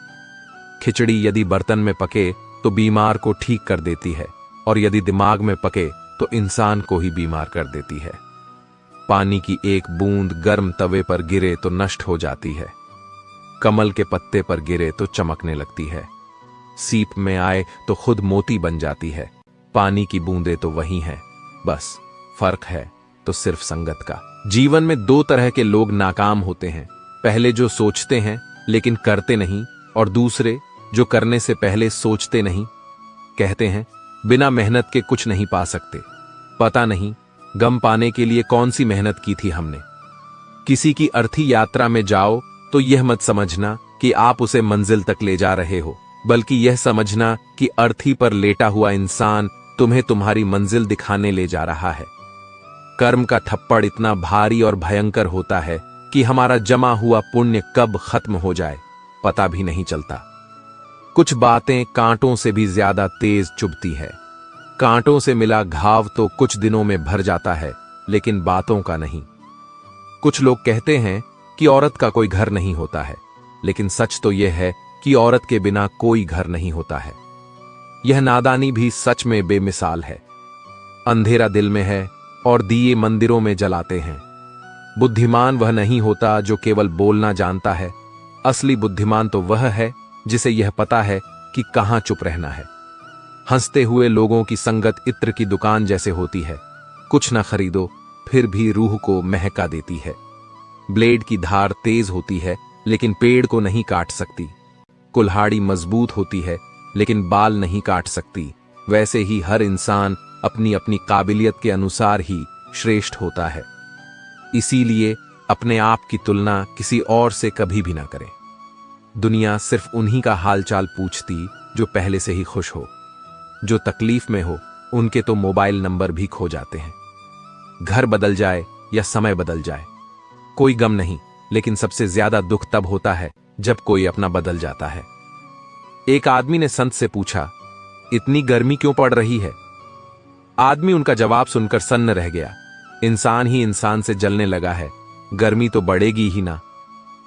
S1: खिचड़ी यदि बर्तन में पके तो बीमार को ठीक कर देती है, और यदि दिमाग में पके तो इंसान को ही बीमार कर देती है। पानी की एक बूंद गर्म तवे पर गिरे तो नष्ट हो जाती है, कमल के पत्ते पर गिरे तो चमकने लगती है। सीप में आए तो खुद मोती बन जाती है, पानी की बूंदें तो वही हैं, बस फर्क है तो सिर्फ संगत का। जीवन में 2 तरह के लोग नाकाम होते हैं, पहले जो सोचते हैं लेकिन करते नहीं, और दूसरे जो करने से पहले सोचते नहीं। कहते हैं बिना मेहनत के कुछ नहीं पा सकते। पता नहीं गम पाने के लिए कौन सी मेहनत की थी हमने। किसी की अर्थी यात्रा में जाओ तो यह मत समझना कि आप उसे मंजिल तक ले जा रहे हो, बल्कि यह समझना कि अर्थी पर लेटा हुआ इंसान तुम्हें तुम्हारी मंजिल दिखाने ले जा रहा है। कर्म का थप्पड़ इतना भारी और भयंकर होता है कि हमारा जमा हुआ पुण्य कब खत्म हो जाए पता भी नहीं चलता। कुछ बातें कांटों से भी ज्यादा तेज चुभती है। कांटों से मिला घाव तो कुछ दिनों में भर जाता है, लेकिन बातों का नहीं। कुछ लोग कहते हैं कि औरत का कोई घर नहीं होता है, लेकिन सच तो यह है कि औरत के बिना कोई घर नहीं होता है। यह नादानी भी सच में बेमिसाल है। अंधेरा दिल में है और दिए मंदिरों में जलाते हैं। बुद्धिमान वह नहीं होता जो केवल बोलना जानता है, असली बुद्धिमान तो वह है जिसे यह पता है कि कहां चुप रहना है। हंसते हुए लोगों की संगत इत्र की दुकान जैसे होती है, कुछ ना खरीदो फिर भी रूह को महका देती है। ब्लेड की धार तेज होती है लेकिन पेड़ को नहीं काट सकती। कुल्हाड़ी मजबूत होती है लेकिन बाल नहीं काट सकती। वैसे ही हर इंसान अपनी अपनी काबिलियत के अनुसार ही श्रेष्ठ होता है। इसीलिए अपने आप की तुलना किसी और से कभी भी ना करें। दुनिया सिर्फ उन्हीं का हालचाल पूछती जो पहले से ही खुश हो। जो तकलीफ में हो उनके तो मोबाइल नंबर भी खो जाते हैं। घर बदल जाए या समय बदल जाए, कोई गम नहीं, लेकिन सबसे ज्यादा दुख तब होता है जब कोई अपना बदल जाता है। एक आदमी ने संत से पूछा, इतनी गर्मी क्यों पड़ रही है? आदमी उनका जवाब सुनकर सन्न रह गया। इंसान ही इंसान से जलने लगा है, गर्मी तो बढ़ेगी ही ना।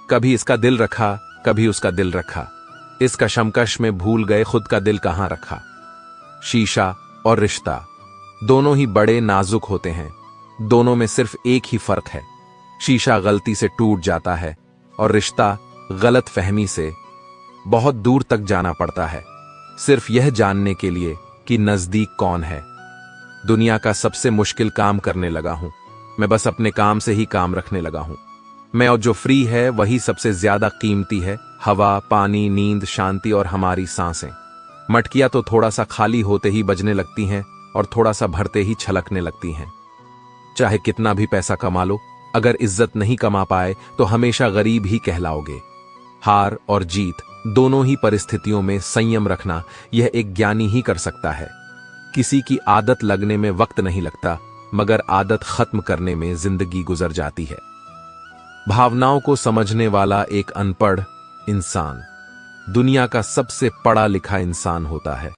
S1: कभी इसका दिल रखा, कभी उसका दिल रखा, इस कशमकश में भूल गए खुद का दिल कहां रखा। शीशा और रिश्ता दोनों ही बड़े नाजुक होते हैं, दोनों में सिर्फ एक ही फर्क है। शीशा गलती से टूट जाता है और रिश्ता गलत फहमी से बहुत दूर तक जाना पड़ता है, सिर्फ यह जानने के लिए कि नजदीक कौन है। दुनिया का सबसे मुश्किल काम करने लगा हूं मैं, बस अपने काम से ही काम रखने लगा हूं मैं, और जो फ्री है वही सबसे ज्यादा कीमती है। हवा, पानी, नींद, शांति और हमारी सांसें। मटकियां तो थोड़ा सा खाली होते ही बजने लगती हैं और थोड़ा सा भरते ही छलकने लगती हैं। चाहे कितना भी पैसा कमा लो, अगर इज्जत नहीं कमा पाए तो हमेशा गरीब ही कहलाओगे। हार और जीत दोनों ही परिस्थितियों में संयम रखना यह एक ज्ञानी ही कर सकता है। किसी की आदत लगने में वक्त नहीं लगता, मगर आदत खत्म करने में जिंदगी गुजर जाती है। भावनाओं को समझने वाला एक अनपढ़ इंसान दुनिया का सबसे पढ़ा लिखा इंसान होता है।